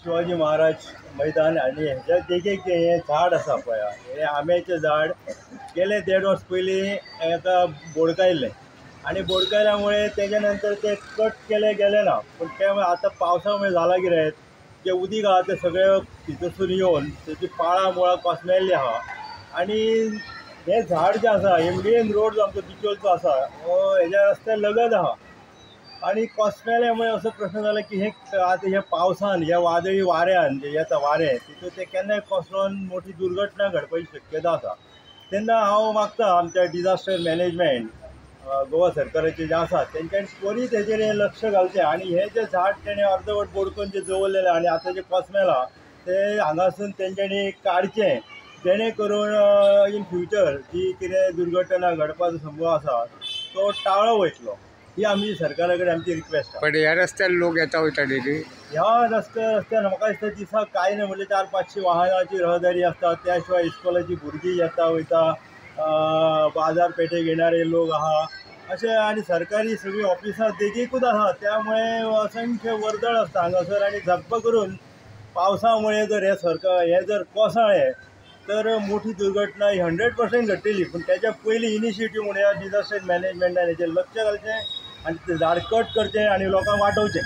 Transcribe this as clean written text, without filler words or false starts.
शिवाजी महाराज मैदान आणि ह्याच्या देगेक हे झाड आसा पळय, हे आंब्याचें झाड गेले 1.5 वर्स पयलीं एका बोडकायल्लें आणि बोडकायल्यामुळे तेच्या नंतर ते कट केले गेले ना, पण ते आतां पावसामुळे जाला कितें, जे उदीक आहा ते सगळे भितरसून येवन तेची पाळां मुळां कोसमेल्लीं आहा आणि हे झाड जे आसा हे मेन रोड जो आमचो बिचोलचो आसा हो हेज्या रस्त्या लगत आहा आणि कोसमेल्यामुळे असो प्रश्न जाला की हे आतां हे पावसान ह्या वादळी वाऱ्यान जे येता वारें तितून ते केन्नाय कोसळून मोठी दुर्घटना घडपाची शक्यता आसा। तेन्ना हांव मागता आमच्या डिजास्टर मॅनेजमेंट गोवा सरकाराचे जे आसा तेंच्यांनी त्वरीत हेजेर लक्ष घालचें आणि हे जे झाड तेणें अर्दवट बोडकून जे दवरलेलें आनी आतां जे कोसमेलां ते हांगासून तेंच्यांनी काडचें, जेणे करून इन फ्युचर जी कितें दुर्घटना घडपाचो संभव आसा तो टाळो वयतलो। ही आमची सरकारा कडेन आमची रिक्वेस्ट आसा। पण ह्या रस्त्यार लोक येता वयता डेली? ह्या रस्त्यान म्हाका दिसता दिसाक कांय ना म्हणजे 400-500 वाहनाची रहदारी आसता, त्या शिवाय इस्कॉलाची भुरगीं येता वयता, बाजार पेठेक येणारे लोक आहा अशें, आनी सरकारी सगळीं ऑफिसां देगीकूच आसा, त्यामुळे असंख्य वर्दळ आसता हांगासर आनी झप्प करून पावसामुळे जर हे जर कोसळ्ळें तर मोठी दुर्घटना ही 100% घडटली। पूण त्याच्या पयलीं इनिशिएटीव म्हणून ह्या डिजास्टर मॅनेजमेंटान हेचेर लक्ष घालचें आणि ते झाड कट करचें आणि लोकांक वाटोवचें।